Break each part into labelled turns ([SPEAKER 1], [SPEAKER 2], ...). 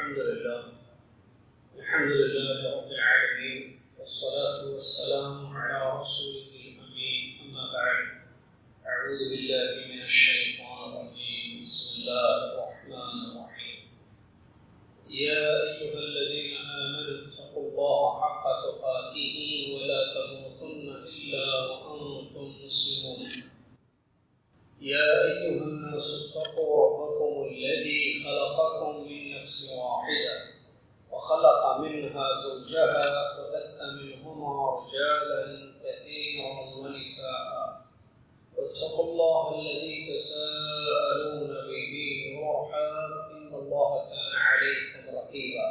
[SPEAKER 1] الحمد لله رب العالمين، والصلاة والسلام على رسوله الأمين. أما بعد، أعوذ بالله من الشيطان الرجيم. بسم الله الرحمن الرحيم. يا أيها الذين آمنوا اتقوا الله حق تقاته ولا تموتن إلا وأنتم مسلمون. يا أيها الناس اتقوا ربكم الذي خلقكم من نفس واحدة وخلق منها زوجها وبث منهما رجالا كثيرا ونساء، واتقوا الله الذي تساءلون به والأرحام إن الله كان عليكم رقيبا.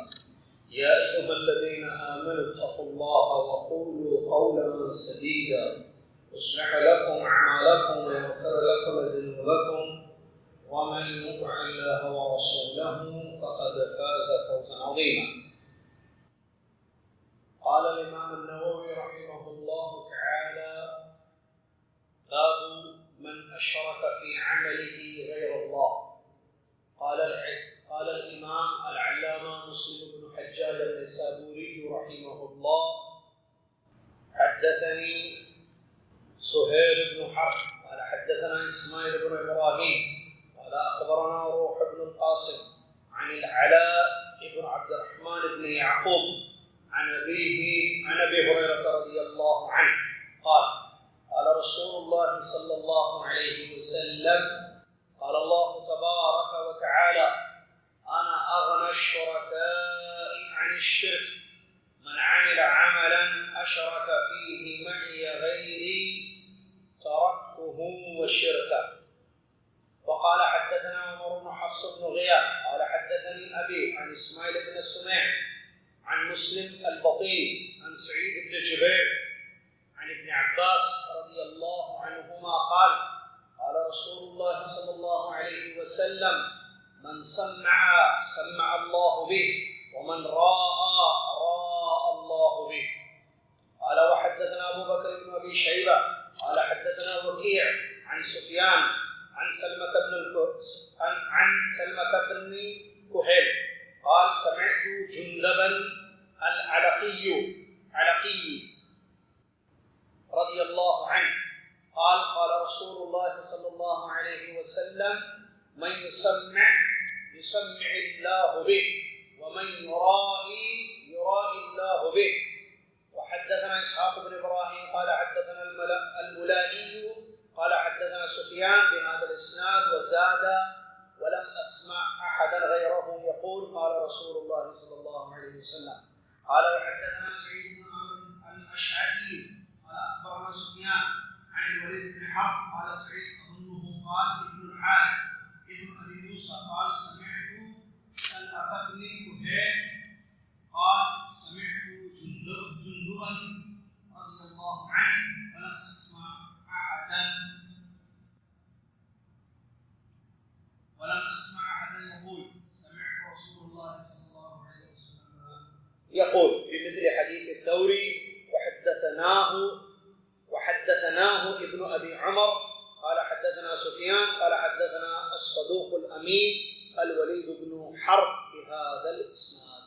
[SPEAKER 1] يا أيها الذين آمنوا اتقوا الله وقولوا قولا سديدا يصلح لكم أعمالكم ويغفر لكم ذنوبكم، ومن يطع الله ورسوله فقد فاز فوزا عظيما. قال الإمام النووي رحمه الله تعالى: باب من أشرك في عمله غير الله. قال الإمام العلامة مسلم بن حجاج النيسابوري رحمه الله: حدثني سهيل بن حرب قال حدثنا إسماعيل بن إبراهيم قال أخبرنا روح بن القاسم عن العلاء بن عبد الرحمن بن يعقوب عن أبي هريرة رضي الله عنه قال: قال رسول الله صلى الله عليه وسلم: قال الله تبارك وتعالى: أنا أغنى الشركاء عن الشرك، من عمل عملا أشرك فيه معي غيري تركته وشركه. وقال حدثنا عمر بن حفص بن غياث قال حدثني أبي عن إسماعيل بن السميع عن مسلم البطين عن سعيد بن جبير عن ابن عباس رضي الله عنهما قال: قال رسول الله صلى الله عليه وسلم: من سمع الله به، ومن راى الله به. قال: وحدثنا أبو بكر بن أبي شيبة قال حدثنا وكيع عن سفيان عن سلمة بن كهيل قال: سمعت جندبا العلقي رضي الله عنه قال: قال رسول الله صلى الله عليه وسلم: من يسمع الله به، ومن يرائي الله به. وحدثنا إسحاق بن إبراهيم قال حدثنا الملائي قال حدثنا سفيان بهذا الإسناد وزاد: ولم أسمع أحدا غيره يقول قال رسول الله صلى الله عليه وسلم. قال: وحدثنا سعيد بن عمرو الأشعثي قال أخبرنا سفيان عن الوليد بن حرب قال: سعيد أظنه قال ابن الحارث ابن أبي موسى قال: سمعت سلمة بن كهيل قال: سمعت جندبا رضي الله عنه ولم أسمع أحدا يقول سمعت رسول الله صلى الله عليه وسلم يقول بمثل حديث الثوري. وحدثناه ابن أبي عمر قال حدثنا سفيان قال حدثنا الصدوق الأمين الوليد بن حرب بهذا الإسناد.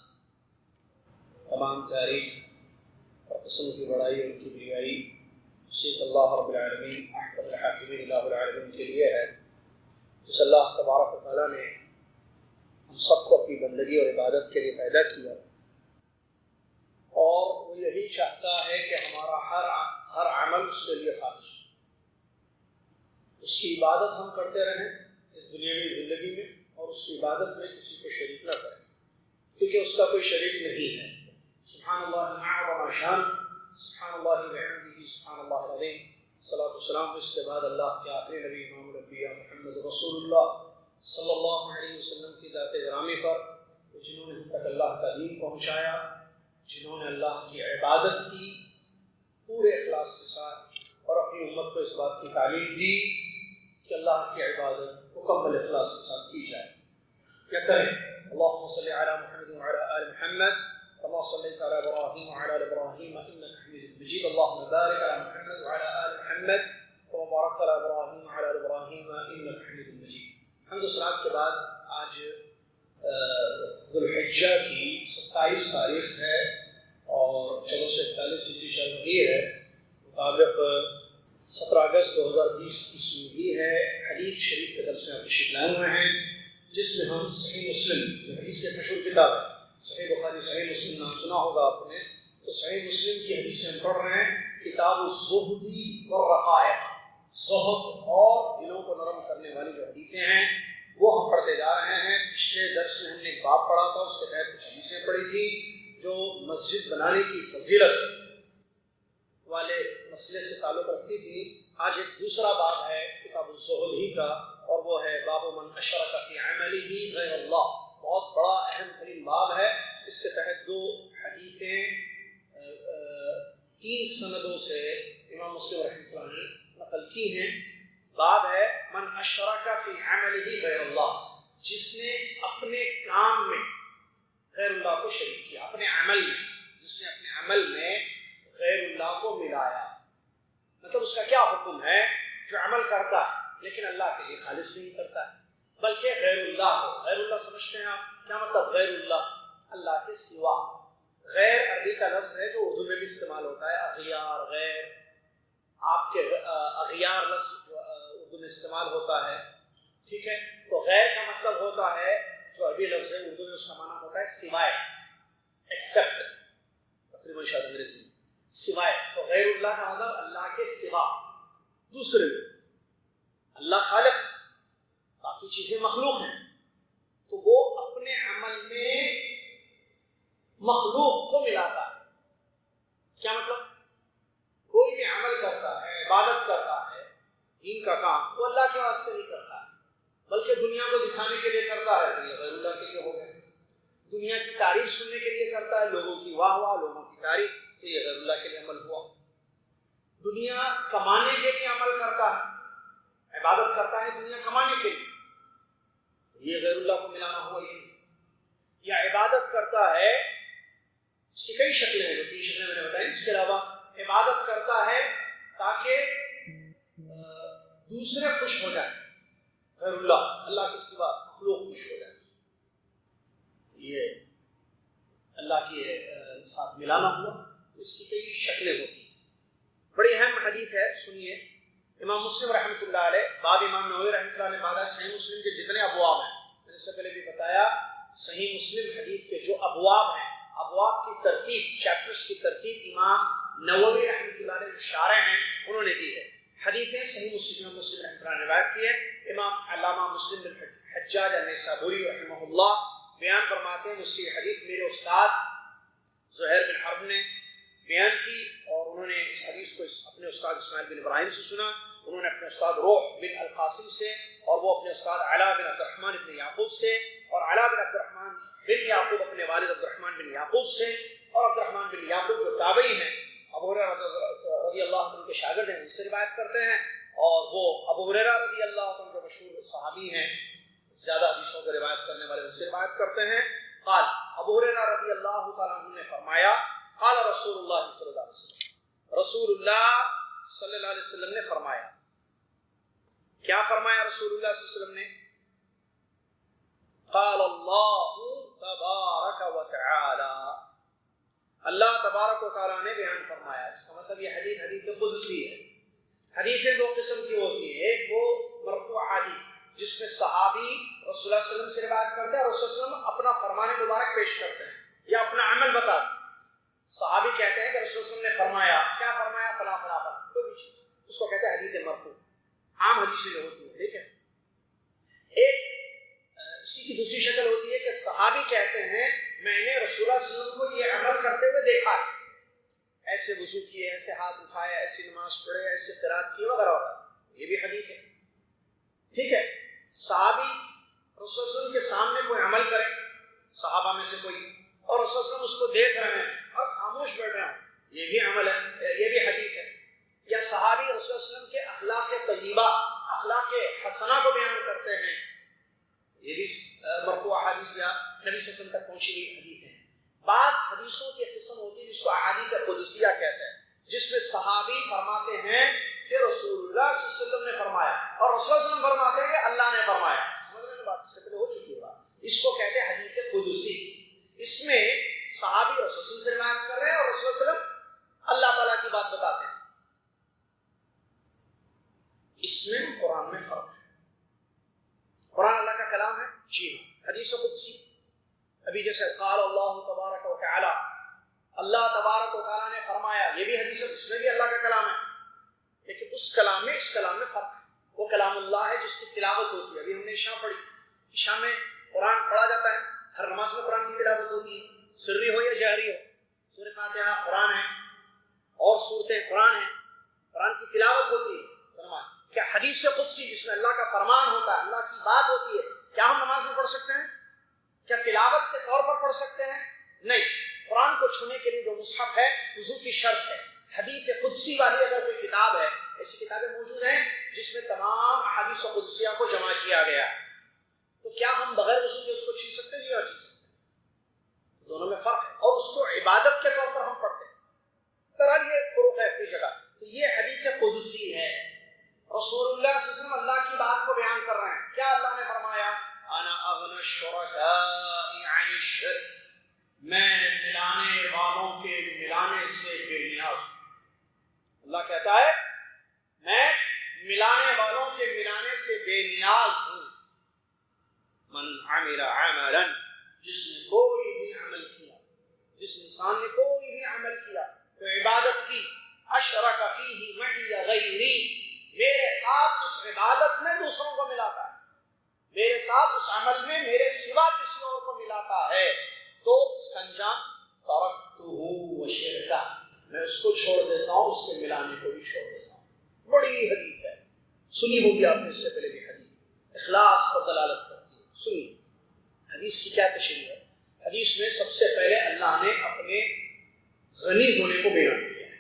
[SPEAKER 1] تمام تعریف اور قسم کی بڑائی اور کبریائی صرف اللہ رب العالمین احکم الحاکمین الہ العالمین کے لیے ہے، جس اللہ تبارک و تعالیٰ نے ہم سب کو اپنی بندگی اور عبادت کے لیے پیدا کیا، اور وہ یہی چاہتا ہے کہ ہمارا ہر عمل اس کے لیے خالص ہو، اس کی عبادت ہم کرتے رہیں اس دنیاوی زندگی میں، اور اس کی عبادت میں کسی کو شریک نہ کریں، کیونکہ اس کا کوئی شریک نہیں ہے۔ سبحان اللہ اعظم شان، سبحان اللہ وبحمدہ، سبحان اللہ العظیم۔ صلاۃ والسلام اس کے بعد اللہ کے آخری نبی امام الانبیاء محمد رسول اللہ صلی اللہ علیہ وسلم کی ذات گرامی پر، جنہوں نے ہم تک اللہ کا دین پہنچایا، جنہوں نے اللہ کی عبادت کی پورے اخلاص کے ساتھ، اور اپنی امت کو اس بات کی تعلیم دی کہ اللہ کی عبادت مکمل اخلاص کے ساتھ کی جائے یا کریں۔ اللہم صلی علی محمد وعلی آل محمد كما صليت على إبراهيم وعلى آل إبراهيم إنك حميد مجيد. اللهم بارك على محمد وعلى آل محمد كما باركت على إبراهيم وعلى آل إبراهيم إنك حميد مجيد. الحمد لله کے بعد آج ذو الحجہ کی 27 تاریخ ہے اور 1441 ہجری چل رہی ہے، مطابق 17 اگست 2020 عیسوی بھی ہے۔ حدیث شریف کے درس میں آپ تشریف لائے ہوئے ہیں، جس میں ہم صحیح مسلم، جو حدیث کی مشہور کتاب ہے، صحیح بخاری صحیح مسلم نام سنا ہوگا آپ نے، تو صحیح مسلم کی حدیث ہم پڑھ رہے ہیں۔ کتاب الزہد والرقائق، زہد اور دلوں کو نرم کرنے والی جو حدیثیں ہیں وہ ہم پڑھتے جا رہے ہیں۔ پچھلے درس میں ہم نے ایک باب پڑھا تھا، اس کے تحت کچھ حدیثیں پڑھی تھی جو مسجد بنانے کی فضیلت والے مسئلے سے تعلق رکھتی تھی۔ آج ایک دوسرا باب ہے کتاب الزہد ہی کا، اور وہ ہے باب من اشرک فی عملہ غیر اللہ۔ بہت بڑا اہم ترین باب ہے۔ اس کے تحت 2 حدیثیں 3 سندوں سے امام مسلم رحمۃ اللہ نے نقل کی ہیں۔ باب ہے من اشرک فی عملہ غیر اللہ، جس نے اپنے کام میں غیر اللہ کو شریک کیا، اپنے عمل میں، جس نے اپنے عمل میں غیر اللہ کو ملایا۔ مطلب اس کا کیا حکم ہے؟ جو عمل کرتا ہے لیکن اللہ کے لیے خالص نہیں کرتا ہے، بلکہ غیر اللہ کو، غیر اللہ سمجھتے ہیں آپ کیا مطلب؟ غیر اللہ، اللہ کے سوا۔ غیر عربی کا لفظ ہے جو اردو میں بھی استعمال ہوتا ہے، اغیار، غیر، آپ کے اغیار لفظ جو اردو میں استعمال ہوتا ہے، ٹھیک ہے؟ تو غیر کا مطلب ہوتا ہے، جو عربی لفظ ہے اردو میں اس کا معنی ہوتا ہے سوائے، ایکسپٹ، تقریباً شاید انگریزی میں سوائے۔ تو غیر اللہ کا مطلب اللہ کے سوا، دوسرے۔ اللہ خالق، باقی چیزیں مخلوق ہیں، تو وہ اپنے عمل میں مخلوق کو ملاتا ہے۔ کیا مطلب؟ کوئی بھی عمل کرتا ہے، عبادت کرتا ہے، دین کا کام، وہ اللہ کے واسطے نہیں کرتا ہے، بلکہ دنیا کو دکھانے کے لیے کرتا ہے، تو یہ غیر اللہ کے لیے ہو گیا۔ دنیا کی تعریف سننے کے لیے کرتا ہے، لوگوں کی واہ واہ، لوگوں کی تعریف، تو یہ غیر اللہ کے لیے عمل ہوا۔ دنیا کمانے کے لیے عمل کرتا ہے، عبادت کرتا ہے دنیا کمانے کے لیے، یہ غیر اللہ کو ملانا ہوا۔ یہ یا عبادت کرتا ہے، اس کی کئی شکلیں ہیں، جو 3 شکلیں میں نے بتائی۔ اس کے علاوہ عبادت کرتا ہے تاکہ دوسرے خوش ہو جائیں، غیر اللہ، اللہ کے سوا مخلوق خوش ہو جائے، یہ اللہ کے ساتھ ملانا ہوا۔ اس کی کئی شکلیں ہوتی ہیں۔ بڑی اہم حدیث ہے، سنیے۔ امام مسلم رحمۃ اللہ علیہ، باب امام نووی رحمۃ اللہ علیہ، بعد صحیح مسلم کے جتنے ابواب ہیں، میں نے اس سے پہلے بھی بتایا، صحیح مسلم حدیث کے جو ابواب ہیں، ابواب کی ترتیب، چیپٹرز کی ترتیب امام نووی رحمۃ اللہ علیہ جو شارح ہیں انہوں نے دی ہے۔ حدیثیں صحیح مسلم رحمۃ اللہ نے روایت کی ہے۔ امام علامہ مسلم بن حجاج النیسابوری رحمہ اللہ بیان فرماتے ہیں، مجھ سے یہ حدیث میرے استاد زہیر بن حرب نے بیان کی، اور انہوں نے اس حدیث کو اپنے استاد اسماعیل بن ابراہیم سے سنا، انہوں نے اپنے استاد روح بن القاسم سے، اور وہ اپنے استاد علا بن عبد الرحمن بن یعقوب سے، اور علا بن عبد الرحمن بن یعقوب اپنے والد عبد الرحمن بن یعقوب سے، اور عبد الرحمن بن یعقوب جو تابعی ہیں، ابو ہریرہ رضی اللہ عنہ کے شاگرد ہیں، ان سے روایت کرتے ہیں، اور وہ ابو ہریرہ رضی اللہ عنہ جو مشہور صحابی ہیں، زیادہ حدیثوں کو روایت کرنے والے، ان سے روایت کرتے ہیں۔ قال، ابو ہریرہ رضی اللہ تعالیٰ عنہ نے فرمایا، قال رسول اللہ صلی اللہ علیہ وسلم، رسول اللہ صلی اللہ علیہ وسلم نے فرمایا۔ کیا فرمایا رسول اللہ صلی اللہ علیہ وسلم نے؟ قال اللہ تبارک و تعالی، اللہ تبارک و تعالیٰ نے بیان فرمایا۔ اس کا مطلب یہ حدیث قدسی ہے۔ حدیثیں 2 قسم کی ہوتی ہیں، ایک وہ مرفوع حدیث جس میں صحابی رسول اللہ صلی اللہ علیہ وسلم سے روایت کرتے ہیں، رسول اللہ صلی اللہ علیہ وسلم اپنا فرمان مبارک پیش کرتے ہیں یا اپنا عمل بتاتے ہیں۔ صحابی کہتے ہیں کہ رسول اللہ صلی اللہ علیہ وسلم نے فرمایا، کیا فرمایا؟ فلاں فلاں فلاں، کوئی بھی چیز، اس کو کہتے ہیں حدیث مرفوع، عام حدیثیں جو ہوتی ہیں، ٹھیک ہے۔ ایک اسی کی دوسری شکل ہوتی ہے کہ صحابی کہتے ہیں میں نے رسول اللہ صلی اللہ علیہ وسلم کو یہ عمل کرتے ہوئے دیکھا ہے، ایسے وضو کیے، ایسے ہاتھ اٹھائے، ایسی نماز پڑھے، ایسے قرات کی، وغیرہ وغیرہ، یہ بھی حدیث ہے، ٹھیک ہے۔ صحابی رسول اللہ صلی اللہ علیہ وسلم کے سامنے کوئی عمل کرے، صحابہ میں سے کوئی، اور رسول اللہ صلی اللہ علیہ وسلم اس کو دیکھ رہے ہیں اور خاموش بیٹھ رہے ہیں، یہ بھی عمل ہے، یہ بھی حدیث ہے۔ یا صحابی رسول اللہ صلی اللہ علیہ وسلم کے اخلاق طیبہ، اخلاق حسنہ کو بیان کرتے ہیں، یہ بھی مرفوع حدیث یا نبی صلی اللہ علیہ وسلم تک پہنچی ہوئی حدیث ہے۔ بعض حدیثوں کی قسم ہوتی ہے جس کو احادیث قدسیہ کہتے ہیں، جس میں صحابی فرماتے ہیں کہ رسول اللہ صلی اللہ علیہ وسلم نے فرمایا، اور رسول اللہ صلی اللہ علیہ وسلم فرماتے ہیں کہ اللہ نے فرمایا۔ سمجھ رہے ہیں بات؟ اس سے پہلے ہو چکی ہے بات۔ اس کو کہتے ہیں حدیث قدسی۔ صحابی رسول سے روایت کر رہے ہیں اور رسول صلی اللہ علیہ وسلم اللہ تعالیٰ کی بات بتاتے ہیں. اس میں قرآن میں فرق ہے. قرآن اللہ کا کلام ہے جی. حدیث قدسی ابھی جیسے قال اللہ تبارک و تعالی, اللہ تبارک و تعالیٰ نے فرمایا, یہ بھی حدیث, اس میں بھی اللہ کا کلام ہے, لیکن اس کلام میں اس کلام میں فرق ہے. وہ کلام اللہ ہے جس کی تلاوت ہوتی ہے. ابھی ہم نے عشاء پڑھی, عشاء میں قرآن پڑھا جاتا ہے, ہر نماز میں قرآن کی تلاوت ہوتی ہے, سری ہو یا جہری ہو. سورہ فاتحہ قرآن ہے اور سورتیں قرآن ہیں, قرآن کی تلاوت ہوتی ہے. کیا حدیث قدسی جس میں اللہ کا فرمان ہوتا ہے, اللہ کی بات ہوتی ہے, کیا ہم نماز میں پڑھ سکتے ہیں؟ کیا تلاوت کے طور پر پڑھ سکتے ہیں؟ نہیں. قرآن کو چھونے کے لیے جو مصحف ہے وضو کی شرط ہے. حدیث قدسی والی اگر کوئی کتاب ہے, ایسی کتابیں موجود ہیں جس میں تمام حدیث قدسیہ کو جمع کیا گیا ہے, تو کیا ہم بغیر وضو کے اس کو چھین سکتے ہیں یا چھین سکتے ہیں؟ دونوں میں فرق ہے, اور اس کو عبادت کے طور پر ہم پڑھتے ہیں. بہرحال یہ فروق ہے اپنی جگہ. تو یہ حدیث قدسی ہے. رسول اللہ صلی اللہ علیہ وسلم اللہ کی بات کو بیان کر رہے ہیں. کیا اللہ نے فرمایا؟ انا اغنی الشرکاء عن الشرک, میں ملانے والوں کے ملانے سے بے نیاز ہوں. اللہ کہتا ہے میں ملانے والوں کے ملانے سے بے نیاز ہوں. من عمل عملا, جس نے کوئی بھی عمل کیا, جس انسان نے کوئی بھی عمل کیا, تو عبادت کی, اشرک فیہ معی غیری, میرے ساتھ اس عبادت میں دوسروں کو ملاتا ہے, میرے ساتھ اس عمل میں میرے سوا کسی اور کو ملاتا ہے, تو اس کا انجام ترکتہ وشرکہ, میں اس کو چھوڑ دیتا ہوں, اس کے ملانے کو بھی چھوڑ دیتا ہوں. بڑی حدیث ہے, سنی ہوگی آپ نے اس سے پہلے بھی حدیث, اخلاص پر دلالت کرتی ہے. سنی حدیث کی کیا تشریح ہے. حدیث میں سب سے پہلے اللہ نے اپنے غنی ہونے کو بیان کیا ہے.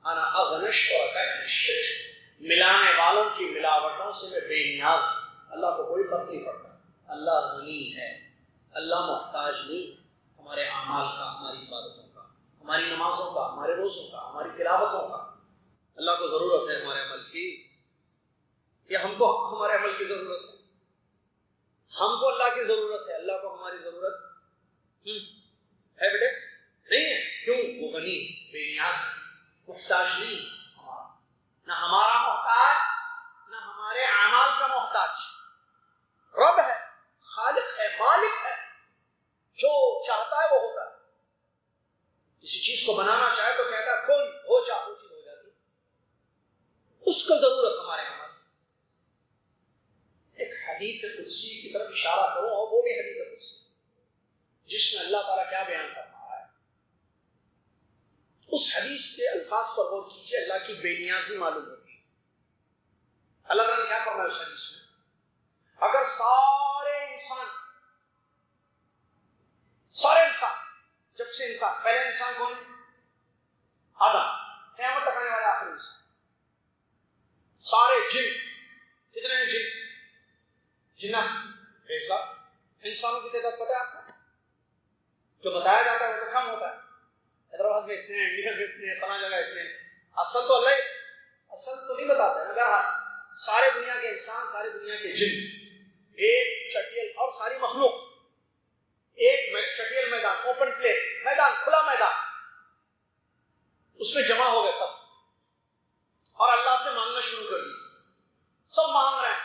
[SPEAKER 1] انا اغنی الشرکاء عن الشرک, ملانے والوں کی ملاوٹوں سے میں بے نیاز ہوں. اللہ کو کوئی فرق نہیں پڑتا. اللہ غنی ہے, اللہ محتاج نہیں ہمارے اعمال کا, ہماری عبادتوں کا, ہماری نمازوں کا, ہمارے روزوں کا, ہماری تلاوتوں کا. اللہ کو ضرورت ہے ہمارے عمل کی, یا ہم کو ہمارے عمل کی ضرورت ہے؟ ہم کو اللہ کی ضرورت ہے, اللہ کو ہماری ضرورت ہے بیٹے نہیں ہے. کیوں؟ وہ غنی, بے نیاز, محتاج نہیں ہمارا, نہ ہمارا محتاج, نہ ہمارے اعمال کا محتاج. رب ہے, خالق ہے, مالک ہے, جو چاہتا ہے وہ ہوتا ہے. کسی چیز کو بنانا چاہے تو کہتا ہے کن ہو جا, وہ چیز ہو جاتی. اس کو ضرورت ہمارے عمل. ایک حدیث قدسی کی طرف اشارہ کرو, اور وہ بھی حدیث قدسی جس میں اللہ تعالیٰ کیا بیان فرما رہا ہے. اس حدیث کے الفاظ پر غور کیجیے, اللہ کی بے نیازی معلوم ہوگی. اللہ تعالیٰ نے کیا فرمایا اس حدیث میں؟ اگر سارے انسان جب سے انسان, پہلے انسان کون ہے؟ آدم, قیامت تک آنے والے آخری انسان. سارے جن, کتنے ہیں جن؟ جنات ایسا. انسانوں کی تعداد پتہ ہے آپ کو؟ جو بتایا جاتا ہے وہ تو کم ہوتا ہے. حیدرآباد میں اتنے ہیں, انڈیا میں اتنے ہیں, فلاں جگہ اتنے ہیں. اصل تو اللہ, اصل تو نہیں بتاتے ہیں. اگر سارے دنیا کے انسان, سارے دنیا کے جن, ایک چٹیل اور ساری مخلوق, ایک چٹیل میدان, اوپن پلیس, میدان, کھلا میدان, اس میں جمع ہو گئے سب, اور اللہ سے مانگنا شروع کر دی. سب مانگ رہے ہیں,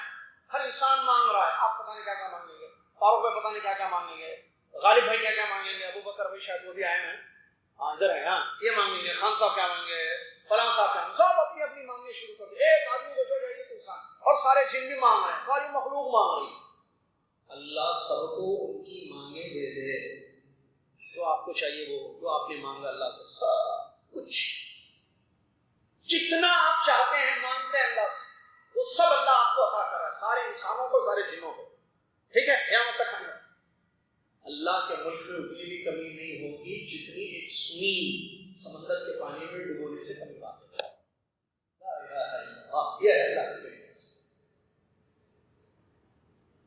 [SPEAKER 1] ہر انسان مانگ رہا ہے. آپ پتہ نہیں کیا کیا مانگیں گے, فاروق بھائی پتہ نہیں کیا کیا مانگیں گے, غالب بھائی کیا کیا مانگیں گے, ابو بکر بھائی شاید وہ بھی آئے ہیں, ادھر ہیں, ہاں یہ مانگیں گے, خان صاحب کیا مانگیں گے, فلاں صاحب کیا, سب اپنی اپنی مانگنے شروع کر دی. ایک آدمی کو جو ایک انسان, اور سارے جن بھی مانگ رہے ہیں, ساری مخلوق مانگ رہی ہے. اللہ سب کو ان کی مانگیں دے دے, جو آپ کو چاہیے وہ, جو آپ نے مانگا اللہ سے, سب کچھ جتنا آپ چاہتے ہیں مانگتے ہیں اللہ سے, وہ سب اللہ آپ کو عطا کر رہا ہے, سارے انسانوں کو, سارے جنوں کو. ٹھیک ہے, قیامت تک آئے. اللہ کے ملک میں اتنی بھی کمی نہیں ہوگی جتنی ایک سوئی سمندر کے پانی میں ڈبونے سے کمی بات ہے. لا الہ الا اللہ, یہ ہے اللہ کی بات.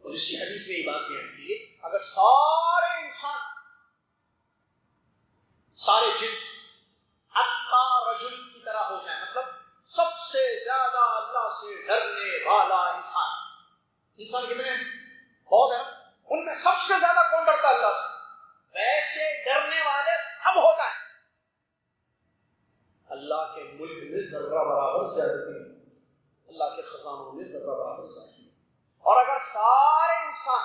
[SPEAKER 1] اور اسی حدیث میں یہ بات بیان کی ہے, اگر سارے انسان, سارے جن اتقا رجل کی طرح ہو جائیں, مطلب سب سے زیادہ اللہ سے ڈرنے والا انسان. انسان کتنے ہیں؟ بہت ہے نا. ان میں سب سے زیادہ کون ڈرتا ہے اللہ سے؟ ویسے ڈرنے والے میں ذرہ برابر زیادتی نہیں، اللہ کے خزانوں میں ذرہ برابر زیادتی نہیں۔ اور اگر سارے انسان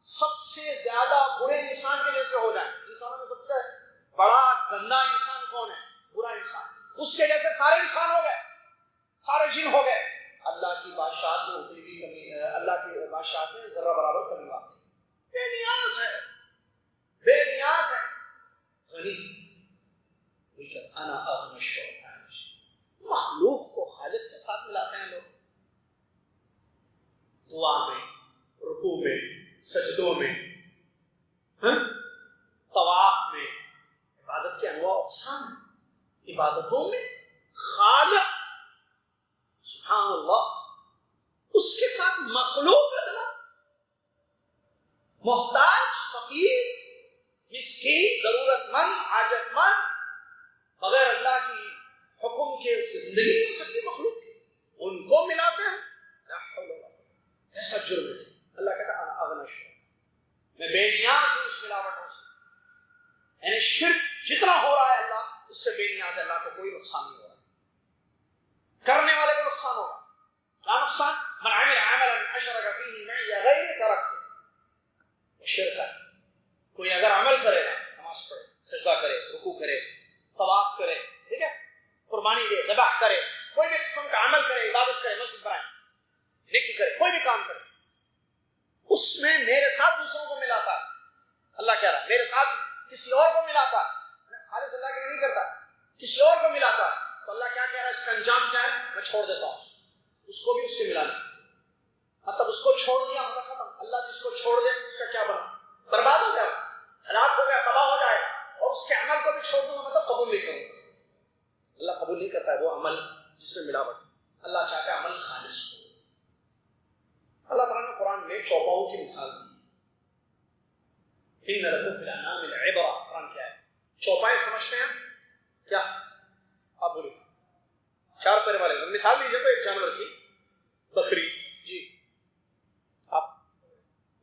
[SPEAKER 1] سب سے زیادہ برے انسان کے جیسے ہو جائیں، انسانوں میں سب سے بڑا گندا انسان کون ہے؟ برا انسان، اس کے جیسے سارے انسان ہو گئے، سارے جن ہو گئے، اللہ کی بادشاہت میں اتنی بھی کمی، اللہ کی بادشاہت میں ذرہ برابر کمی واقع بے نیاز ہے، بے نیاز ہے، غنی لیکن انا اغنی الشرکاء۔ مخلوق کو خالق کے ساتھ ملاتے ہیں لوگ، دعا میں، رکوع میں، سجدوں میں، طواف میں، عبادت کے انواع اقسام ہیں، عبادتوں میں خالق سبحان اللہ، اس کے ساتھ مخلوق ادنا، محتاج، فقیر، مسکین، ضرورت مند، حاجت مند، بغیر اللہ کی حکم کے اس کی زندگی نہیں ہو سکتی مخلوق کی، ان کو ملاتے ہیں، لا حول ولا قوة، ایسا جرم ہے۔ اللہ کہتا ہے انا اغنی الشرکاء، میں بے نیاز ہوں اس ملاوٹوں سے، یعنی شرک جتنا ہو رہا ہے اللہ اس سے بے نیاز ہے، اللہ کو کوئی نقصان نہیں ہو رہا، کرنے والے کو نقصان ہوگا، کیا نقصان؟ من عمل عملا اشرک فیہ معی غیری ترکتہ شرکا، کوئی اگر عمل کرے گا، نماز پڑھے، سجدہ کرے، رکوع کرے، طواف کرے، ٹھیک ہے، قربانی دے، ذبح کرے، کوئی بھی قسم کا عمل کرے، عبادت کرے، مسجد بنائے، نیکی کرے، کوئی بھی کام کرے، اس میں میرے ساتھ دوسروں کو ملاتا ہے، اللہ کہہ رہا ہے میرے ساتھ کسی اور کو ملاتا ہے، خالص اللہ کے لیے نہیں کرتا، کسی اور کو ملاتا ہے، تو اللہ کیا کہہ رہا ہے؟ اس کا انجام کیا ہے؟ میں چھوڑ دیتا ہوں اس کو بھی اس کے ملانے، مطلب اس کو چھوڑ دیا مطلب ختم۔ اللہ جس کو چھوڑ دے اس کا کیا بنا؟ برباد ہو جائے گا، ہلاک ہو گیا، تباہ ہو جائے گا، اور اس کے عمل کو بھی چھوڑ دوں مطلب قبول نہیں کروں گا۔ اللہ قبول نہیں کرتا ہے وہ عمل جس میں ملاوٹ، اللہ چاہتا ہے عمل خالص ہو۔ اللہ تعالیٰ نے قرآن میں چوپاؤں کی مثال دی، ان لکم فی الانعام العبرہ، قرآن کیا ہے؟ چوپائے سمجھتے ہیں کیا؟ آپ بولے چار پیر والے، مثال دیجیے تو ایک جانور کی، بکری، جی، آپ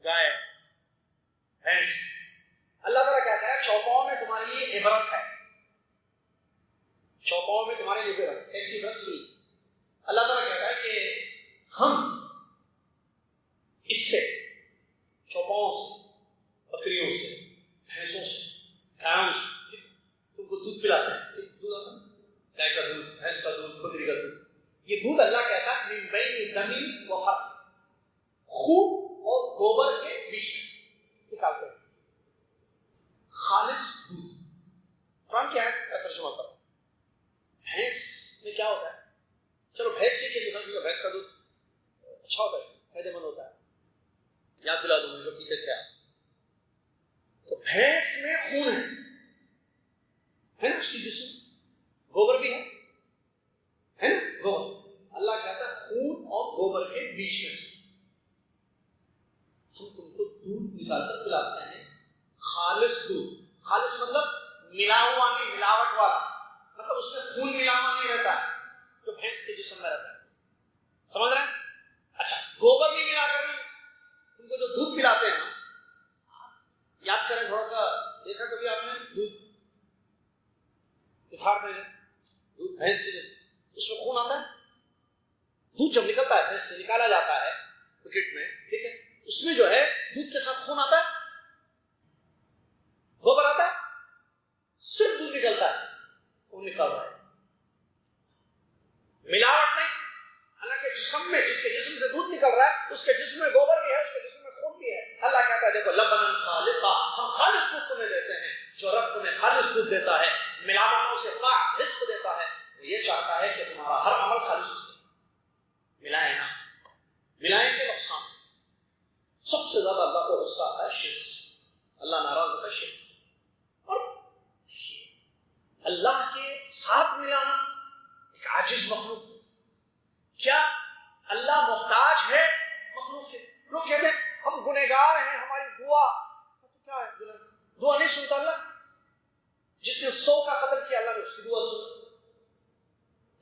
[SPEAKER 1] گائے، بھینس۔ اللہ تعالیٰ کیا کہہ رہا ہے؟ چوپاؤں میں تمہارے لیے عبرت ہے، چوپاؤں میں تمہارے لیے عبرت، ایسی عبرت سنی۔ اللہ تعالیٰ کہتا ہے کہ ہم اس سے، چوپاؤں سے، بکریوں سے، بھینسوں سے، گایوں سے تم کو دودھ پلاتے ہیں، دودھ آتا ہے، گائے کا دودھ، بھینس کا دودھ، بکری کا دودھ، یہ دودھ اللہ کہتا ہے من بین دم و فرث، خون اور گوبر کے بیچ میں سے نکالتے ہیں، خالص دودھ۔ قرآن کیا ہے کا ترجمہ کرو، بھینس میں کیا ہوتا ہے؟ چلو بھینس سے کہ بھینس کا دودھ اچھا ہوتا ہے، فائدہ مند ہوتا ہے، یاد دلا دوں جو پیتے تھے آپ، تو بھینس میں خون ہے نا، اس کی جسم، گوبر بھی ہے نا، گوبر، اللہ کہتا ہے خون اور گوبر کے بیچ میں سے ہم تم کو دودھ نکال کر پلاتے ہیں، خالص دودھ، خالص مطلب ملا ہوا نہیں، ملاوٹ والا، مطلب اس میں خون ملا ہوا نہیں رہتا ہے جو بھینس کے جسم میں رہتا ہے، سمجھ رہے ہیں؟ اچھا، گوبر بھی ملا کر نہیں، تم کو جو دودھ پلاتے ہیں، یاد کریں تھوڑا سا، دیکھا کبھی آپ نے دودھ دکھاڑتے ہیں، دودھ بھینس سے اس میں خون آتا ہے، دودھ جب نکلتا ہے بھینس سے نکالا جاتا ہے پیکٹ میں، ٹھیک ہے، اس میں جو ہے دودھ کے ساتھ خون آتا ہے، گوبر آتا ہے، صرف دودھ نکلتا ہے، خون نکل رہا ہے، ملاوٹ نہیں۔ حالانکہ جسم میں، جس کے جسم سے دودھ نکل رہا ہے اس کے جسم میں گوبر بھی ہے، اس کے جسم میں خون بھی ہے۔ اللہ کہتا ہے دیکھو لبنا خالصا، ہم خالص دودھ تمہیں دیتے ہیں، جو رب تمہیں خالص دودھ دیتا ہے، ملاوٹوں سے پاک رزق دیتا ہے، وہ یہ چاہتا ہے کہ تمہارا ہر عمل خالص ہو۔ ملائیں نا، ملائیں گے نقصان۔ سب سے زیادہ اللہ کو غصہ آتا ہے شرک سے، اللہ ناراض ہوتا ہے شرک سے، اور اللہ کے ساتھ ملانا ایک عاجز مخلوق، کیا اللہ محتاج ہے مخلوق کے؟ لوگ کہتے ہیں ہم گنہگار ہیں، ہماری دعا کیا ہے؟ دعا نہیں سنتا اللہ؟ جس نے 100 کا قتل کیا اللہ نے اس کی دعا سنی،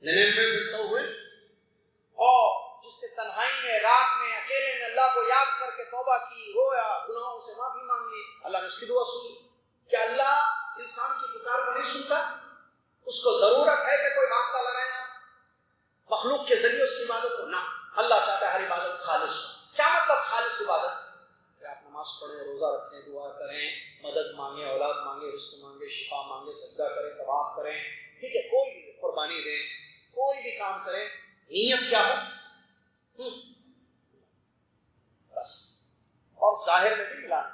[SPEAKER 1] 99 بھی 100 ہوئے، اور جس نے تنہائی میں، رات میں، اکیلے میں اللہ کو یاد کر کے توبہ کی، رویا، گناہوں سے معافی مانگی، اللہ نے اس کی دعا سنی۔ کیا اللہ انسان کی پکار کو نہیں سنتا؟ اس کو ضرورت ہے کہ کوئی واسطہ مخلوق کے ذریعے اس کی عبادت ہو نہ، اللہ چاہتا ہے ہر عبادت خالص ہو۔ کیا مطلب خالص عبادت؟ کہ آپ نماز پڑھیں، روزہ رکھیں، دعا کریں، مدد مانگیں، اولاد مانگیں، رزق مانگیں، شفا مانگیں، سجدہ کریں، طواف کریں، ٹھیک ہے، کوئی بھی قربانی دیں، کوئی بھی کام کریں، نیت کیا ہو بس۔ اور ظاہر میں بھی ملانا،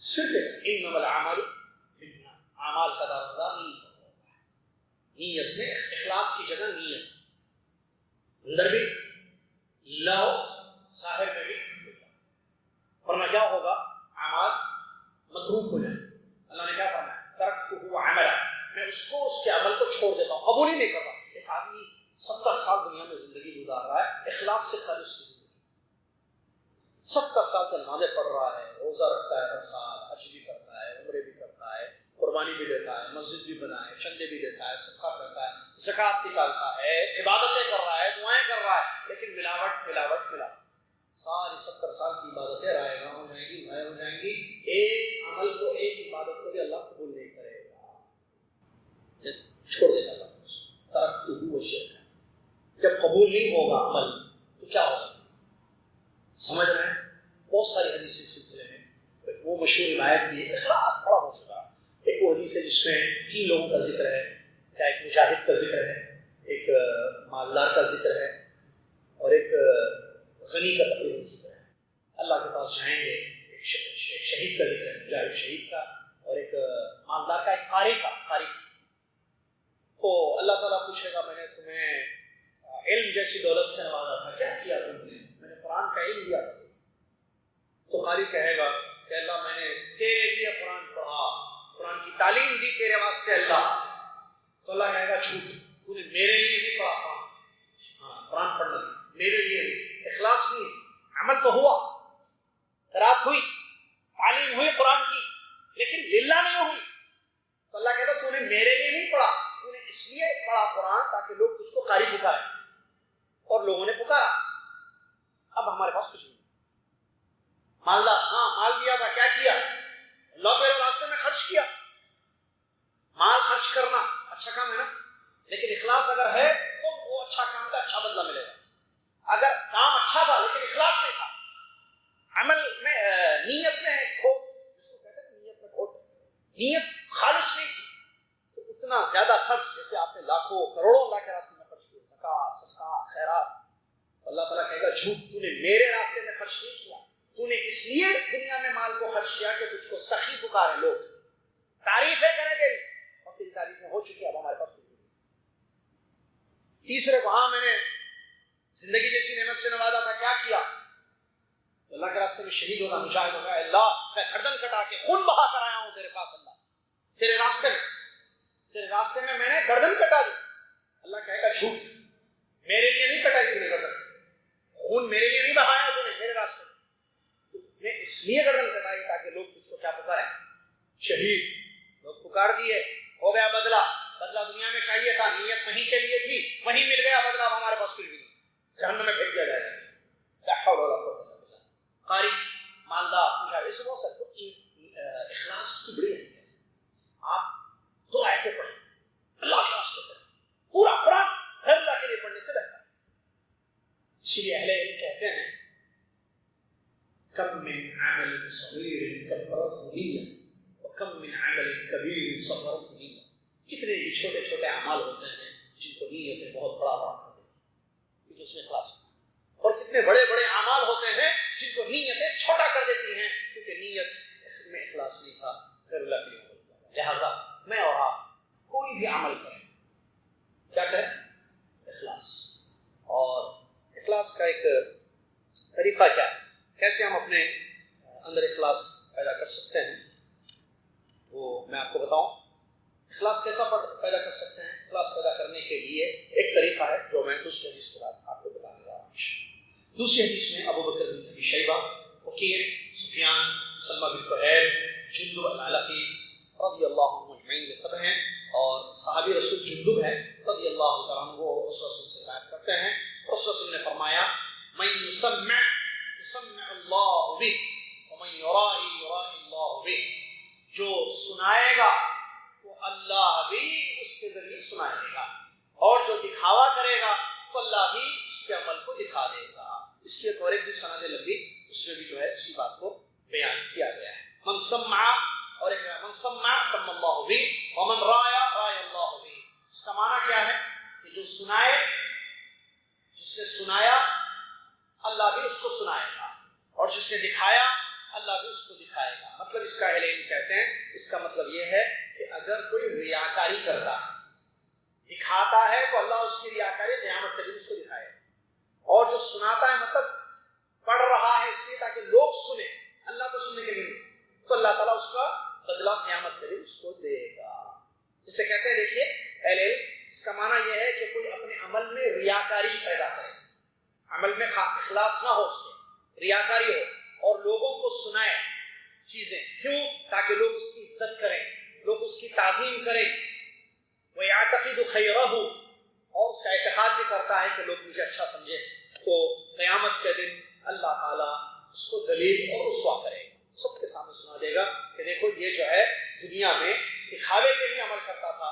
[SPEAKER 1] صرف انما الاعمال بالنیات، اعمال کا دار و مدار نیت ہوتا ہے۔ نیت میں اخلاص کی جگہ نیت، اندر بھی لو، ظاہر میں بھی، ورنہ کیا ہوگا؟ اعمال متروک ہو جائیں۔ اللہ نے کیا فرمایا؟ ترکتہ عملا، میں اس کو، اس کے عمل کو چھوڑ دیتا ہوں، قبول ہی نہیں کرتا۔ ایک آدمی 70 سال دنیا میں زندگی گزار رہا ہے اخلاص سے خالی، اس کی زندگی 70 سال سے نمازیں پڑھ رہا ہے، روزہ رکھتا ہے ہر سال، حج بھی کرتا ہے، عمرے بھی کرتا ہے، قربانی بھی دیتا ہے، مسجد بھی بنائے، چندے بھی دیتا ہے، صدقہ کرتا ہے، زکوٰۃ نکالتا ہے، عبادتیں کر رہا ہے، دعائیں کر رہا ہے، لیکن ملاوٹ ملاوٹ ملاوٹ، ساری 70 سال کی عبادتیں رائے گاں ہو جائیں گی، ضائع ہو جائیں گی۔ ایک عمل کو، ایک عبادت کو بھی اللہ قبول نہیں کرے گا، جیسے چھوڑ دے گا اللہ۔ ترکتہ وشرک، جب قبول نہیں ہوگا عمل تو کیا ہوگا؟ سمجھ رہے ہیں؟ بہت ساری حدیث اس سلسلے میں، وہ مشہور روایت بھی ہے، اخلاص بڑا ہو چکا۔ ایک وہ حدیث ہے جس میں 3 لوگوں کا ذکر ہے، کیا ایک مجاہد کا ذکر ہے، ایک مالدار کا ذکر ہے، اور ایک غنی کا تقریباً ذکر ہے۔ اللہ کے پاس جائیں گے، ایک شہید کا ذکر ہے، مجاہد شہید کا، اور ایک مالدار کا، ایک قاری کا، قاری کو اللہ تعالیٰ پوچھے گا، میں نے تمہیں علم جیسی دولت سے نوازا تھا، کیا کیا تم نے؟ میں نے قرآن کا علم دیا تھا۔ تو قاری کہے گا کہ اللہ میں نے تیرے لیے قرآن پڑھا، قرآن کی تعلیم دی تیرے واسطے اللہ۔ تو اللہ کہے گا جھوٹ، تو نے میرے لیے نہیں پڑھا قرآن۔ ہاں، قرآن پڑھنا نہیں، میرے لیے نہیں، اخلاص نہیں، عمل تو ہوا، قرات ہوئی، تعلیم ہوئی قرآن کی، لیکن للہ نہیں ہوئی۔ تو اللہ کہتا تو نے میرے لیے نہیں پڑھا، تو نے اس لیے پڑھا قرآن تاکہ لوگ تجھ کو قاری پکارے، اور لوگوں نے پکارا۔ اب ہمارے پاس کچھ نہیں، مالدار، ہاں مال دیا تھا، کیا کیا؟ اللہ کے راستے میں خرچ کیا۔ مال خرچ کرنا اچھا کام ہے نا، لیکن اخلاص اگر ہے تو وہ اچھا کام کا اچھا بدلہ ملے گا۔ اگر کام اچھا تھا لیکن اخلاص نہیں تھا، عمل میں نیت میں کھوٹ، جس کو کہتے ہیں نیت میں کھوٹ، نیت خالص نہیں تھی، تو اتنا زیادہ خرچ، جیسے آپ نے لاکھوں کروڑوں اللہ کے راستے میں خرچ کیا، زکوٰۃ، صدقہ، خیرات، اللہ تعالیٰ کہے گا جھوٹ، تو نے میرے راستے میں خرچ نہیں کیا، تو نے اس لیے دنیا میں مال کو خرچ کیا کہ تجھ کو سخی پکارے لوگ، تعریفیں کریں تیری، اور تیری تعریفیں ہو چکی، اب ہمارے پاس نہیں۔ تیسرے کو، ہاں میں نے زندگی جیسی نعمت سے نوازا تھا، کیا کیا؟ اللہ کے راستے میں شہید ہونا، مجاہد ہوگا، اللہ میں گردن کٹا کے خون بہا کر آیا ہوں تیرے پاس، اللہ تیرے راستے میں میں نے گردن کٹا دی۔ اللہ کہے گا جھوٹ، میرے لیے نہیں کٹائی تو نے گردن، خون میرے لیے نہیں بہایا تو نے، میرے راستے میں اس لیے گردن کٹائی تاکہ لوگ تجھ کو کیا پکارے؟ شہید۔ لوگ پکار دیے، ہو گیا بدلہ دنیا میں چاہیے تھا، نیت وہیں کے لیے تھی، وہیں مل گیا بدلہ، اب ہمارے پاس کچھ بھی نہیں، جہنم میں پھینک دیا جائے گا۔ لا حول ولا قوت الا باللہ۔ قاری، مالدار، مجاہد، اس میں سب اخلاص کی بڑی اہمیت ہے۔ آپ 2 آیتیں پڑھیں، اللہ کے واسطے پڑھیں، پورا قرآن گھر اللہ کے لیے پڑھنے سے بہتر۔ اسی لیے اہل علم کہتے ہیں کم من عمل صغیر کبرته نیہ وکم من عمل کبیر صغرته نیہ، کتنے ہی چھوٹے چھوٹے اعمال ہوتے ہیں جن کو نیتیں بہت بڑا کر دیتی ہیں کیونکہ اس میں اخلاص ہے، اور کتنے بڑے بڑے اعمال ہوتے ہیں جن کو نیتیں چھوٹا کر دیتی ہیں کیونکہ نیت میں اخلاص نہیں تھا، غیر اللہ کے لیے۔ لہذا میں اور آپ کوئی بھی عمل کریں، کیا کریں؟ اخلاص۔ اور اخلاص کا ایک طریقہ کیا ہے، کیسے ہم اپنے اندر اخلاص پیدا کر سکتے ہیں، وہ میں آپ کو بتاؤں۔ اخلاص کیسا پیدا کر سکتے ہیں؟ اخلاص پیدا کرنے کے لیے ایک طریقہ ہے جو میں دوسری حدیث کے بعد آپ کو بتانے جا رہا ہوں۔ دوسری حدیث میں ابو بکر بن ابی شیبہ، وکیع، سفیان، سلمہ بن کہیل، جندب العلقی رضی اللہ عنہ اجمعین، یہ سب ہیں، اور صحابی رسول جندب ہے رضی اللہ تعالیٰ عنہ، وہ رسول سے روایت کرتے ہیں۔ رسول نے فرمایا من یسمع یسمع اللہ بہ ومن یرائی یرائی اللہ بہ، جو سنائے گا وہ اللہ بھی اس کے ذریعے سنائے گا، اور جو دکھاوا کرے گا تو اللہ بھی اس کے عمل کو دکھا دے گا. اس کی ایک بھی سند لمبی، اس میں بھی جو ہے اسی بات کو بیان کیا گیا ہے. من سمع، اور ایک من سمع سمع اللہ بھی، ومن رایا رایا اللہ بھی. اس کا معنی کیا ہے کہ جو سنائے، جس نے سنایا اللہ بھی اس کو سنائے گا، اور جس نے دکھایا اللہ بھی اس کو دکھائے گا. مطلب اس کا اہل علم کہتے ہیں، اس کا مطلب یہ ہے کہ اگر کوئی ریاکاری کرتا ہے، دکھاتا ہے، تو اللہ اس کی ریاکاری قیامت کے دن اس کو دکھائے گا. اور جو سناتا ہے مطلب پڑھ رہا ہے اس لیے تاکہ لوگ سنیں، اللہ کو سننے کے لیے، تو اللہ تعالیٰ اس کا بدلہ قیامت کے دن اس کو دے گا. جسے کہتے ہیں، دیکھیے اہل علم، اس کا معنی یہ ہے کہ کوئی اپنے عمل میں ریاکاری پیدا کرے، عمل میں اخلاص نہ ہو، اس کے ریاکاری ہو، اور لوگوں کو سنائے چیزیں. کیوں؟ تاکہ لوگ اس کی عزت کریں، لوگ اس کی تعظیم کریں. وَيَعْتَقِدُ خَيْرَهُ، اور اس کا اعتقاد بھی کرتا ہے کہ لوگ مجھے اچھا سمجھے، تو قیامت کے دن اللہ تعالیٰ اس کو ذلیل اور رسوا کرے گا. سب کے سامنے سنا دے گا کہ دیکھو یہ جو ہے دنیا میں دکھاوے کے لیے عمل کرتا تھا،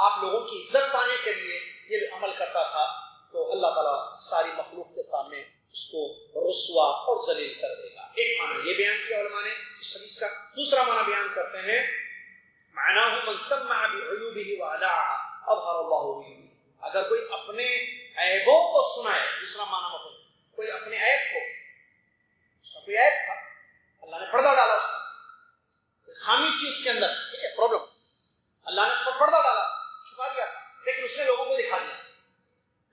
[SPEAKER 1] آپ لوگوں کی عزت پانے کے لیے یہ عمل کرتا تھا، تو اللہ تعالیٰ ساری مخلوق کے سامنے اس کو رسوا اور ذلیل کر دے گا. ایک معنی یہ بیان کیا علماء نے اس حدیث کا. دوسرا معنی بیان کرتے ہیں، معناہ من سمع بعیوبہ وأذاعها اظہر اللہ عیوبہ. اگر کوئی اپنے عیبوں کو سنائے، دوسرا معنی مطلب کوئی اپنے عیب کو، اس کا کوئی عیب تھا، اللہ نے پردہ ڈالا، اس کا کوئی خامی تھی اس کے اندر، ٹھیک ہے، پرابلم، اللہ نے اس پر پردہ ڈالا، چھپا دیا، لیکن اس نے لوگوں کو دکھا دیا،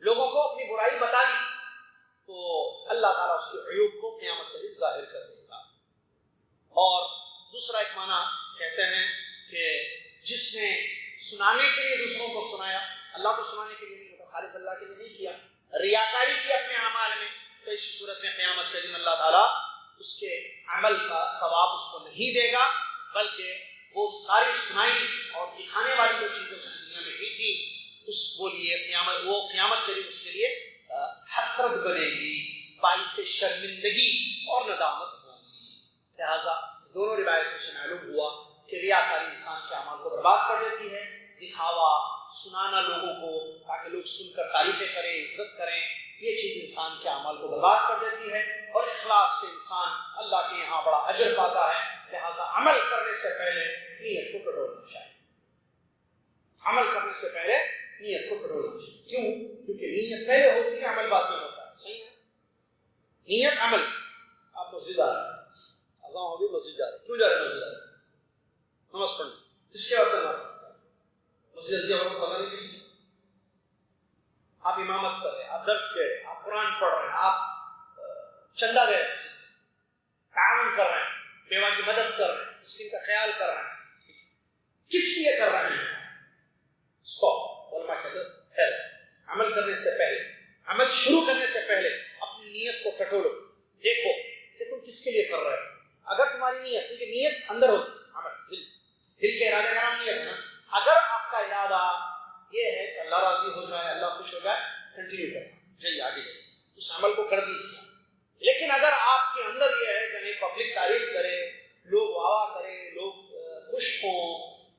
[SPEAKER 1] لوگوں کو اپنی برائی بتا دی، تو اللہ تعالیٰ اس کے عیوب کو قیامت کے دن ظاہر کر دے گا. اور دوسرا ایک معنی کہتے ہیں کہ جس نے سنانے کے لیے دوسروں کو سنایا، اللہ کو سنانے کے لیے نہیں، تو خالص اللہ کے لیے نہیں کیا، ریاکاری کی اپنے اعمال میں، تو اس صورت میں قیامت کے دن اللہ تعالیٰ اس کے عمل کا ثواب اس کو نہیں دے گا، بلکہ وہ ساری سنائی اور دکھانے والی جو چیزیں اس دنیا میں کی تھی، وہ قیامت کے دن اس کے لیے حسرت بنے گی، باعث شرمندگی اور ندامت ہوگی. لہذا دونوں روایتوں سے معلوم ہوا کہ ریاکاری انسان کے اعمال کو برباد کر دیتی ہے. دکھاوا، سنانا لوگوں کو تاکہ لوگ سن کر تعریفیں کریں، عزت کریں، یہ چیز انسان کے اعمال کو برباد کر دیتی ہے. اور اخلاص سے انسان اللہ کے یہاں بڑا اجر پاتا ہے. لہذا عمل کرنے سے پہلے نیت کو ٹٹولنا چاہیے، عمل کرنے سے پہلے نیت کو ٹٹولنا چاہیے. کیوں؟ کیونکہ نیت پہلے ہوتی ہے، عمل بعد میں ہوتا ہے. صحیح ہے، نیت عمل. آپ مسجد آ رہے ہیں، اذان ہوگی، مسجد جا رہے ہیں، کیوں جا رہے ہیں مسجد؟ نماز پڑھنے. اس کے واسطے مسجد کو پتہ نہیں، آپ امامت کر رہے ہیں، آپ درس دے رہے ہیں، آپ قرآن پڑھ رہے ہیں، آپ چندہ دے رہے ہیں، تعاون کر رہے ہیں، بیوہ کی مدد کر رہے ہیں، مسکین کا خیال کر رہے ہیں، کس لیے کر رہے ہیں؟ اس کو علماء کہتے ہیں خیر، عمل کرنے سے پہلے، عمل شروع کرنے سے پہلے اپنی نیت کو ٹٹولو، دیکھو کہ تم کس کے لیے کر رہے ہو. اگر تمہاری نیت، کیونکہ نیت اندر ہوتی، عمل دل کے ارادے کا نام نیت ہے نا. اگر آپ کا ارادہ یہ ہے کہ اللہ راضی ہو جائے، اللہ خوش ہو جائے، کنٹینیو کرنا، جائیے آگے اس عمل کو کر دیجیے. لیکن اگر آپ کے اندر یہ ہے کہ نہیں، پبلک تعریف کرے، لوگ واہ کرے، لوگ خوش ہوں،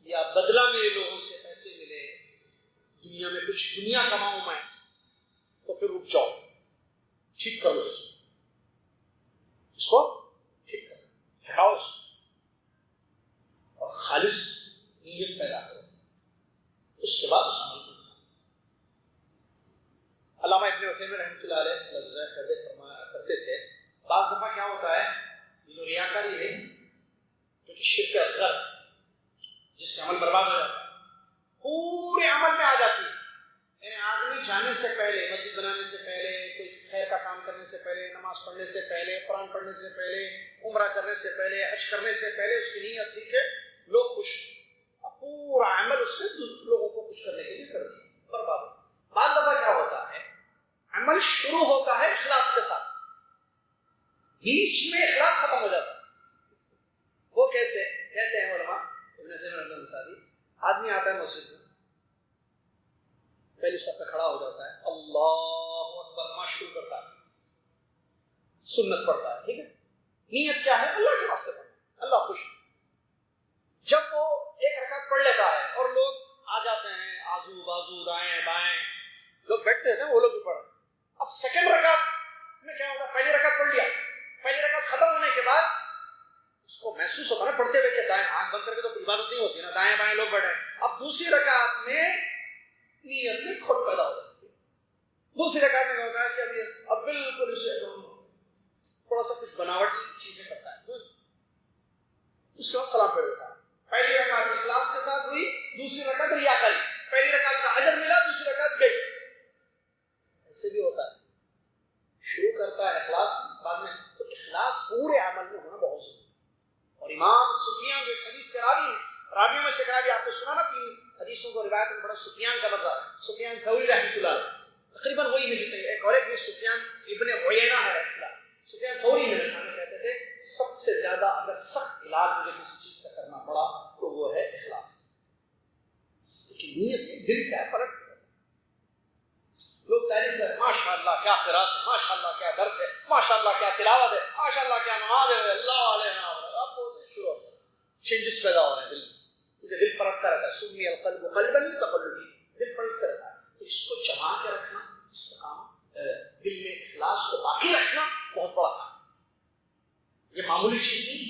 [SPEAKER 1] یا بدلہ میرے لوگوں سے پیسے ملے، دنیا میں کچھ دنیا کماؤں میں، تو پھر رک جاؤ، ٹھیک کر لو، اس کو ٹھیک کر لو، ہٹاؤ اس کو، اور خالص نیت پیدا کرو، اس کے بعد اس عمل کو. علامہ ابن عثیمین رحمۃ اللہ علیہ فرمایا کرتے تھے، بعض دفعہ کیا ہوتا ہے، یہ جو ریاکاری ہے، جو کہ شرک اصغر، جس سے عمل برباد ہو جاتا ہے، پورے عمل میں آ جاتی ہے. یعنی آدمی جانے سے پہلے، مسجد بنانے سے پہلے، کوئی خیر کا کام کرنے سے پہلے، نماز پڑھنے سے پہلے، قرآن پڑھنے سے پہلے، عمرہ کرنے سے پہلے، حج کرنے سے پہلے اس کی نیت تھی کہ لوگ خوش، پورا عمل اس نے لوگوں کو خوش کرنے کے لیے کر دیا، برباد. بعض دفعہ کیا ہوتا ہے، عمل شروع ہوتا ہے اخلاص کے ساتھ، بیچ میں اخلاص ختم ہو جاتا ہے. وہ کیسے؟ کہتے ہیں علماء، ابن عثیمین رحمۃ اللہ علیہ، آدمی آتا ہے مسجد میں، پہلی صف پہ کھڑا ہو جاتا ہے، اللہ اکبر، نماز شروع کرتا ہے، سنت پڑھتا ہے، ٹھیک ہے، نیت کیا ہے؟ اللہ کے واسطے پڑھنا، اللہ خوش. جب وہ ایک رکعت پڑھ لیتا ہے اور لوگ آ جاتے ہیں، آزو بازو، دائیں بائیں، اس کو محسوس ہوتا ہے پڑھتے ہوئے کہ دائیں آنکھ بند کر کے تو عبادت نہیں ہوتی نا، دائیں بائیں لوگ بیٹھے. اب دوسری رکعت میں نیت میں کھوٹ پیدا ہو جاتی ہے. دوسری رکعت میں ہوتا ہے کہ اب بالکل اسے تھوڑا سا کچھ بناوٹی چیزیں کرتا ہے، اس کے بعد سلام پھیر دیتا ہے. پہلی رکعت اخلاص کے ساتھ ہوئی، دوسری رکعت ریاکاری. پہلی رکعت کا اجر ملا، دوسری رکعت گئی. ایسے بھی ہوتا ہے. شروع کرتا ہے اخلاص، بعد میں تو اخلاص پورے عمل میں ہونا بہت ضروری ہے. اور امام سفیان جو حدیث کے راوی ہیں، راویوں میں سے راوی آپ نے سنا نا، 3 حدیثوں کو روایت میں بڑا سفیان کا لفظ ہے، سفیان ثوری رحمۃ اللہ علیہ. تقریباً وہی ہے جتنے ایک اور ایک بھی سفیان ابن عیینہ ہے رحمۃ اللہ. سفیان ثوری ہے کہتے تھے سب سے زیادہ اگر سخت علاج مجھے کسی چیز کا کرنا پڑا تو وہ ہے اخلاص. لیکن نیت دل کا فرق. لوگ تعریف کریں ماشاء اللہ کیا قرات ہے، ماشاء اللہ کیا درس ہے، ماشاء اللہ کیا تلاوت ہے، ماشاء اللہ کیا نماز ہے، اللہ علیہ آپ کو شروع ہو چینجز پیدا ہو رہے ہیں دل میں. کیونکہ دل پرکھتا رہتا ہے. سمی القلب قلبا تقلبی، دل پرکھتا رہتا ہے. تو اس کو جما کے رکھنا، استقامت دل میں اخلاص کو باقی رکھنا بہت بڑا کام. یہ معمولی چیز نہیں.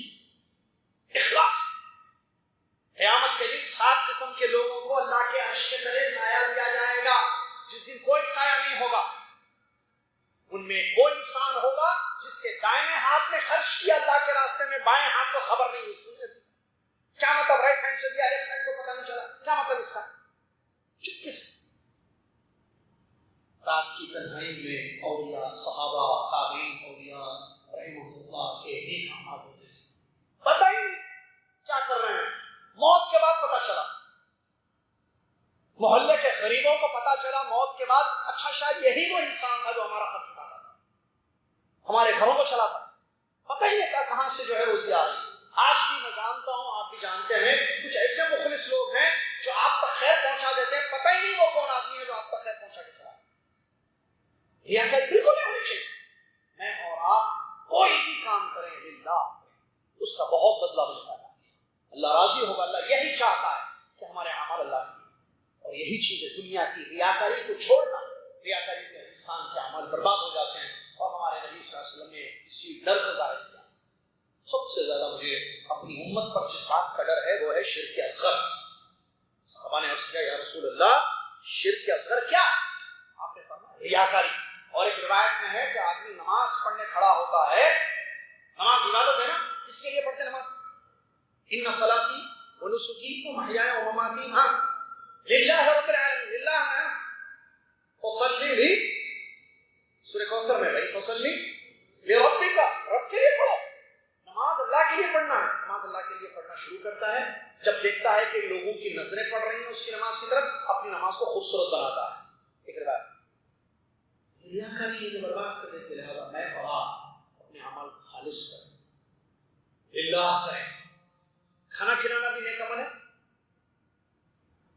[SPEAKER 1] اخلاص قیامت کے دن 7 قسم کے لوگوں کو اللہ کے عرش کے تلے سایہ دیا جائے گا، جس دن کوئی سایہ نہیں ہوگا. ان میں کوئی انسان ہوگا جس کے دائیں ہاتھ نے خرچ کیا اللہ کے راستے میں، بائیں ہاتھ کو خبر نہیں ہوئی. کیا مطلب رائٹ ہینڈ سے دیا لیفٹ ہینڈ کو پتہ نہیں چلا؟ کیا مطلب اس کا؟ کس رات کی تنہائی میں اولیاء، صحابہ، تابعین، اولیاء رحمہ اللہ کے نیک اعمال ہوتے تھے، پتہ ہی نہیں کیا کر رہے ہیں. موت کے بعد پتہ چلا. محلے کے غریبوں کو پتا چلا موت کے بعد، اچھا شاید یہی وہ انسان تھا جو ہمارا خرچ اٹھاتا تھا، ہمارے گھروں کو چلاتا. پتہ ہی نہیں تھا کہاں سے جو ہے روزی آ رہی. آج بھی میں جانتا ہوں، آپ بھی جانتے ہیں، کچھ ایسے مخلص لوگ ہیں جو آپ تک خیر پہنچا دیتے ہیں، پتہ ہی نہیں وہ کون آدمی ہے جو آپ تک خیر پہنچا کے چلا. یہ کہ بالکل نہیں ہونی چاہیے. میں اور آپ کوئی بھی کام کریں للہ، اس کا بہت بدلہ ملتا ہے. اللہ راضی ہوگا. اللہ یہی چاہتا ہے کہ ہمارے اعمال اللہ کی. اور یہی چیز ہے دنیا کی ریاکاری کو چھوڑنا. ریاکاری سے انسان کے اعمال برباد ہو جاتے ہیں. اور ہمارے نبی صلی اللہ علیہ وسلم نے اس کی ڈر کو ظاہر کیا. سب سے زیادہ مجھے اپنی امت پر جس بات کا ڈر ہے وہ ہے شرک اصغر. صحابہ نے عرض کیا یا رسول اللہ شرک اصغر کیا؟ آپ نے فرمایا ریاکاری. اور ایک روایت میں ہے کہ آدمی نماز پڑھنے کھڑا ہوتا ہے، نماز عبادت ہے نا، کس کے لیے پڑھتے ہیں نماز؟ ان صلاتی و نسکی و محیاي و مماتی للہ رب العالمین. للہ ہے نا. فصلی بھی سورہ کوثر میں بھائی فصلی لربک، رب کے لیے پڑھو. نماز اللہ کے لیے پڑھنا ہے. نماز اللہ کے لیے پڑھنا شروع کرتا ہے جب دیکھتا ہے کہ لوگوں کی نظریں پڑ رہی ہیں اس کی نماز کی طرف، اپنی نماز کو خوبصورت بناتا ہے. ایک روایت ریاکاری یہ برباد کر دیتے، لہٰذا میں پڑھا اپنے عمل خالص کریں للہ کریں. کھانا کھلانا بھی نیک عمل ہے.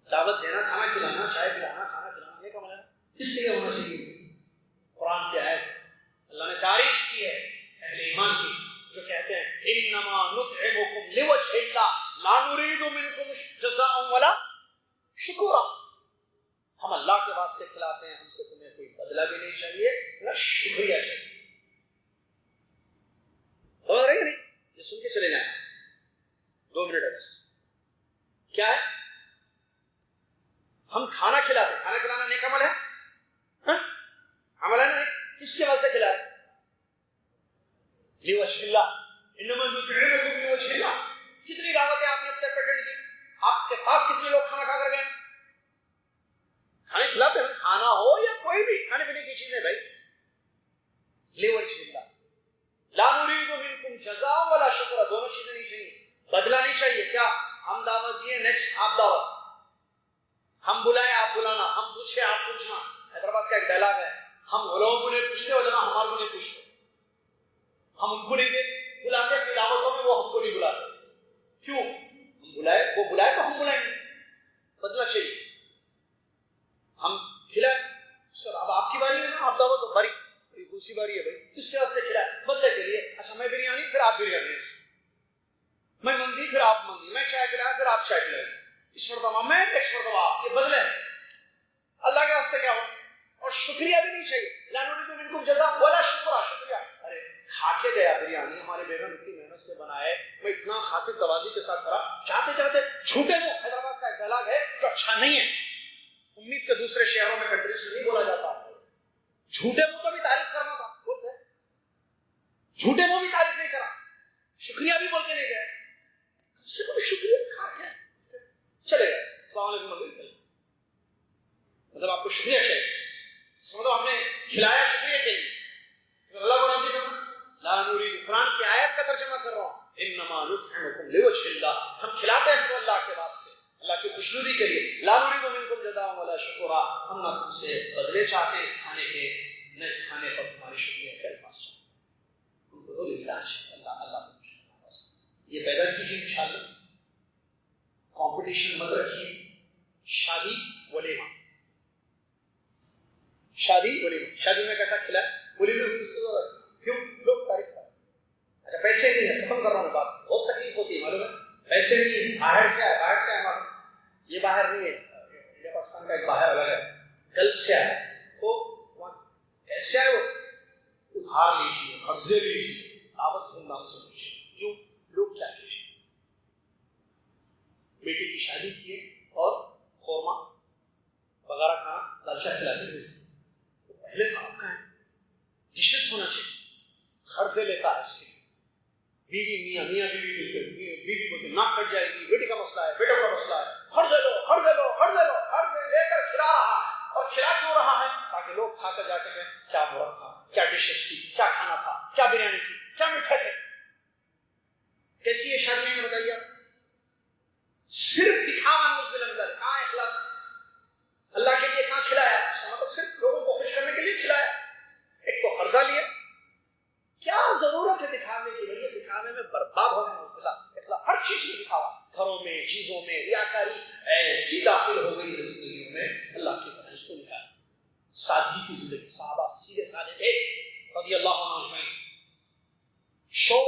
[SPEAKER 1] دعوت دینا، کھانا کھلانا، چائے پلانا، کھانا کھلانا نیک عمل ہے. اس لیے ہونا چاہیے. قرآن کی آیت اللہ نے تعریف کی ہے اہل ایمان کی جو کہتے ہیں انما نطعمکم لوجہ اللہ لا نريد منکم جزاء ولا شکورا. ہم اللہ کے واسطے کھلاتے ہیں، ہم سے تمہیں کوئی بدلہ بھی نہیں چاہیے نہ شکریہ چاہیے. سمجھ رہے ہیں نہیں؟ یہ سن کے چلے جائیں 2 منٹ اب. کیا ہے؟ ہم کھانا کھلاتے ہیں. کھانا کھلانا نیک عمل ہے؟ عمل ہے نا؟ کس کی وجہ سے کھلا رہے؟ لوجہ اللہ. انما نطعمکم لوجہ اللہ. کتنی دعوتیں آپ نے اب تک اٹینڈ کی؟ آپ کے پاس کتنے لوگ کھانا کھا کر گئے؟ کھانے کھلاتے ہیں، کھانا ہو یا کوئی بھی کھانے پینے کی چیزیں بھائی. لوجہ اللہ لا نريد منکم جزاء ولا شکورا. دونوں چیزیں نہیں چاہیے، بدلہ نہیں چاہیے. کیا ہم دعوت دیے، نیکسٹ آپ دعوت، ہم بلائیں آپ بلانا، ہم پوچھیں آپ پوچھنا. حیدرآباد کا ایک ڈائلاگ ہے، ہم علماء کو نہیں پوچھتے، علماء ہمارے کو نہیں پوچھتے. ہم ان کو نہیں بلاتے اپنی دعوتوں میں، وہ ہم کو نہیں بلاتے. کیوں؟ ہم بلائے، وہ بلائے تو ہم بلائیں گے. بدلہ چاہیے. ہم کھلائیں، اس کا اب آپ کی باری ہے نا، آپ دعوت باری دوسری باری ہے بھائی، کس کے واسطے کھلائے؟ بدلے کے لیے. اچھا میں بریانی پھر آپ بریانی، میں مندی پھر آپ مندی، میں چائے پلایا پھر آپ چائے پلائیں. اس مرتبہ میں نیکسٹ مرتبہ آپ. یہ بدلے ہیں. اللہ کے واسطے کیا ہو؟ اور شکریہ بھی نہیں چاہیے. لا نريد منکم جزاء ولا شکرا. شکریہ ارے کھا کے گیا بریانی، ہمارے بیگم اتنی محنت کس نے بنایا ہے. میں اتنا خاطر توازی کے ساتھ کرا, چاہتے چاہتے جھوٹے منہ, حیدرآباد کا ایک ڈائلاگ ہے جو اچھا نہیں ہے, امید کے دوسرے شہروں میں کنٹریز میں نہیں بولا جاتا. جھوٹے منہ کو بھی تعریف کرنا تھا, بولتے جھوٹے منہ بھی تعریف نہیں کرا, شکریہ بھی بول کے نہیں گئے. شکریہ کھا کے چلے گئے, السلام علیکم, مطلب آپ کو شکریہ چاہیے, مطلب ہم نے کھلایا شکریہ کے لیے. اللہ کو راضی کرنا, لا نريد, قرآن کی آیت کا ترجمہ کر رہا ہوں, انما نطعمکم لوجه اللہ, ہم کھلاتے ہیں تو اللہ کے واسطے, اللہ کی خوشنودی کے لیے. لا نريد منکم جزاء ولا شکورا, ہم نہ تم سے بدلے چاہتے اس کھانے کے, نہ اس کھانے پر تمہاری شکریہ کے الفاظ چاہتے. اللہ اللہ بس یہ پیدا کیجیے انشاءاللہ. کمپٹیشن مت رکھیے. شادی ولیمہ, شادی ولیمہ, شادی میں کیسا کھلا ہے, ولیمہ میں کس سے کیوں لوگ تعریف کریں. اچھا پیسے نہیں ہے, ختم کر رہا ہوں بات, بہت تکلیف ہوتی ہے معلوم ہے. پیسے نہیں ہے, باہر سے آئے, باہر سے آئے ہمارا, یہ باہر نہیں ہے, انڈیا پاکستان کا ایک باہر الگ ہے, گلف سے آئے, تو کیسے آئے, وہ ادھار لیجیے, قرضے لیجیے, دعوت دھوم دھام سے لیجیے. کیوں لوگ کیا کہیں, بیٹی کی شادی کیے اور خورما وغیرہ کھانا لالچا کھلاتے ہیں. پہلے تو آپ کا ہے ڈشز ہونا چاہیے. قرضے لیتا ہے اس کے بیوی, میاں میاں بیوی مل کر, بیوی بولتے ناک کٹ جائے گی, بیٹی کا مسئلہ ہے, بیٹوں کا مسئلہ ہے, قرضے لو قرضے لو قرضے لو, قرضے لے کر کھلا رہا ہے. اور کھلا کیوں رہا ہے, تاکہ لوگ کھا کر جا کے کہیں کیا مرغ تھا, کیا ڈشز تھی, کیا کھانا تھا, کیا بریانی تھی, کیا میٹھے تھے. کیسی یہ شادیاں ہیں بتائیے آپ, صرف دکھاوا. کہاں اخلاص, اللہ کے لیے کہاں کھلایا, مطلب صرف لوگوں کو خوش کرنے کے لیے کھلایا. ایک تو قرضہ لیا, کیا ضرورت ہے دکھانے کی, بھائی دکھانے میں برباد ہونے میں اخلاص, ہر چیز میں دکھاوا, گھروں میں, چیزوں میں ریاکاری ایسی داخل ہو گئی ہے زندگیوں میں. اللہ کی طرح اس کو نکالا. سادگی کی زندگی, صحابہ سیدھے سادے تھے رضی اللہ عنہ اجمعین. شو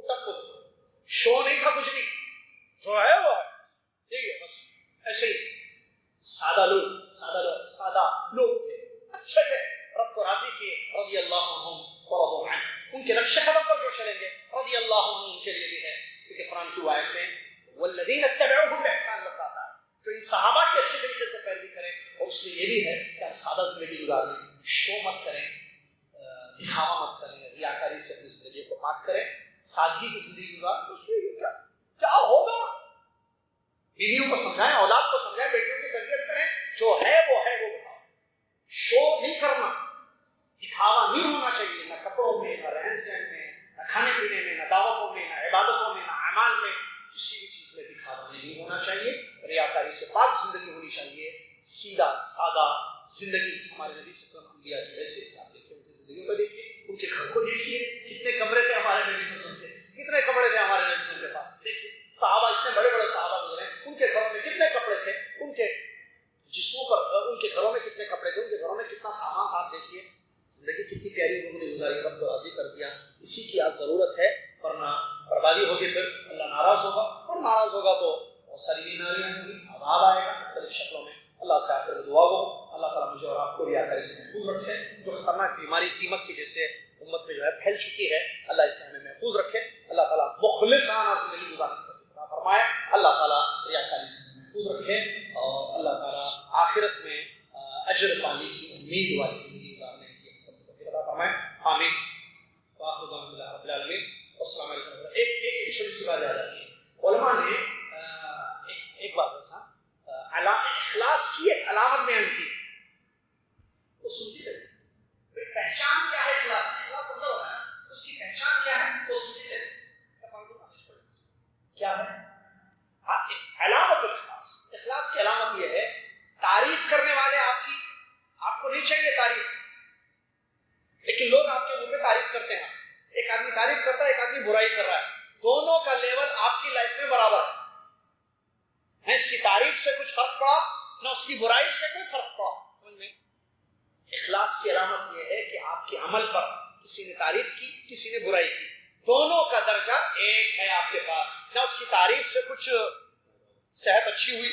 [SPEAKER 1] تک شو نہیں تھا کچھ بھی, جو ہے وہ ہے, ٹھیک ہے, بس ایسے ہی سادہ لوگ تھے, اچھے تھے, رب کو راضی کیے رضی اللہ عنہم ورضوا عنہ. ان کے نقش قدم پر جو چلیں گے رضی اللہ عنہم ان کے لیے بھی ہے, کیونکہ قرآن کی آیت میں والذین اتبعوہم بإحسان لفظ آتا ہے, جو ان صحابہ کی اچھے طریقے سے پیروی کریں. اور اس میں یہ بھی ہے کہ آپ سادہ زندگی گزاریں, شو مت کریں, دکھاوا مت کریں, ریاکاری سے اپنی زندگی کو پاک کریں, سادگی کی زندگی گزاریں. اس لیے کیا ہوگا, بیویوں کو سمجھائیں, اولاد کو سمجھائیں, بیٹیوں کی تربیت کریں, جو ہے وہ بتاؤ. شو نہیں کرنا, دکھاوا نہیں ہونا چاہیے, نہ کپڑوں میں, نہ رہن سہن میں, نہ کھانے پینے میں, نہ دعوتوں میں, نہ عبادتوں میں, نہ اعمال میں, کسی بھی چیز میں دکھاوا نہیں ہونا چاہیے. ریاکاری سے پاک زندگی ہونی چاہیے, سیدھا سادہ زندگی. ہمارے نبی صلی اللہ علیہ وسلم انبیاء کی ایسے آپ دیکھیں, ان کی زندگی کو دیکھیے, ان کے گھر کو دیکھیے, کتنے کمرے تھے ہمارے نبی صلی اللہ علیہ وسلم کے, کتنے کپڑے تھے ہمارے نبی صلی اللہ علیہ وسلم کے پاس. دیکھیے صحابہ, اتنے بڑے بڑے صحابہ گزرے, ان کے گھروں میں کتنے کپڑے تھے, ان کے جسموں پر, ان کے گھروں میں کتنے کپڑے تھے, ان کے گھروں میں کتنا سامان تھا. آپ دیکھیے زندگی کتنی پیاری انہوں نے گزاری, رب کو راضی کر دیا. اسی کی آج ضرورت ہے, ورنہ بربادی ہوگی, پھر اللہ ناراض ہوگا, اور ناراض ہوگا تو بہت ساری بیماریاں ہوں گی, عذاب آئے گا مختلف شکلوں میں. اللہ سے آخر میں دعا ہو, اللہ تعالیٰ مجھے اور آپ کو ریاکاری سے محفوظ رکھے. جو خطرناک بیماری دیمک کی جیسے امت میں جو ہے پھیل چکی ہے, اللہ اس سے ہمیں محفوظ رکھے. اللہ تعالیٰ مخلصانہ زندگی گزارنے کی عطا فرمائے. اللہ تعالیٰ ریاکاری سے محفوظ رکھے, اور اللہ تعالیٰ آخرت میں اجر پانے کی امید والی زندگی گزارنے کی سب عطا فرمائے. آمین. وآخر دعوانا رب العالمین. السلام علیکم. ایک چھوٹی سی بات یاد آتی ہے, علماء نے ایک بات بس, اخلاص کی ایک علامت بیان کی, وہ سنتی چلے. پہچان کیا ہے اخلاص, اخلاص اندر ہو رہا ہے, اس کی پہچان کیا ہے, وہ سنتی چلے. کیا ہے علامت الاخلاص؟ اخلاص کی علامت یہ ہے, تعریف کرنے والے آپ کو نہیں چاہیے تعریف, لیکن لوگ آپ کے منہ پہ تعریف کرتے ہیں. ایک آدمی تعریف کرتا ہے, ایک آدمی برائی کر رہا ہے, دونوں کا لیول آپ کی لائف میں برابر ہے. اس کی تعریف سے کچھ فرق پڑا, نہ اس کی برائی سے کوئی فرق پڑا. سمجھ میں, اخلاص کی علامت یہ ہے کہ آپ کے عمل پر کسی نے تعریف کی, کسی نے برائی کی, دونوں کا درجہ ایک ہے آپ کے پاس. نہ اس کی تعریف سے کچھ صحت اچھی ہوئی,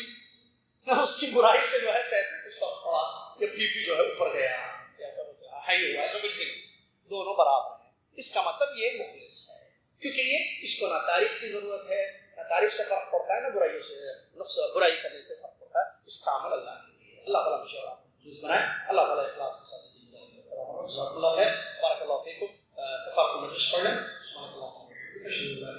[SPEAKER 1] نہ اس کی برائی سے جو ہے صحت میں کچھ فرق پڑا, یا بی پی جو ہے اوپر گیا, یا ہائی ہوا, ایسا کچھ نہیں. دونوں برابر ہیں. اس کا مطلب یہ مخلص ہے, کیونکہ یہ اس کو نہ تعریف کی ضرورت ہے، نہ تعریف سے فرق پڑتا ہے، نہ برائیوں سے نقص برائی کرنے سے فرق پڑتا ہے، اس کا عمل اللہ کے لیے۔ اللہ تعالیٰ مجھے اور آپ کو محفوظ بنائے، اللہ تعالیٰ اخلاص کے ساتھ جزاک اللہ خیر، بارک اللہ فیکم۔ کفارۃ المجلس پڑھ لیں۔ سبحان اللہ۔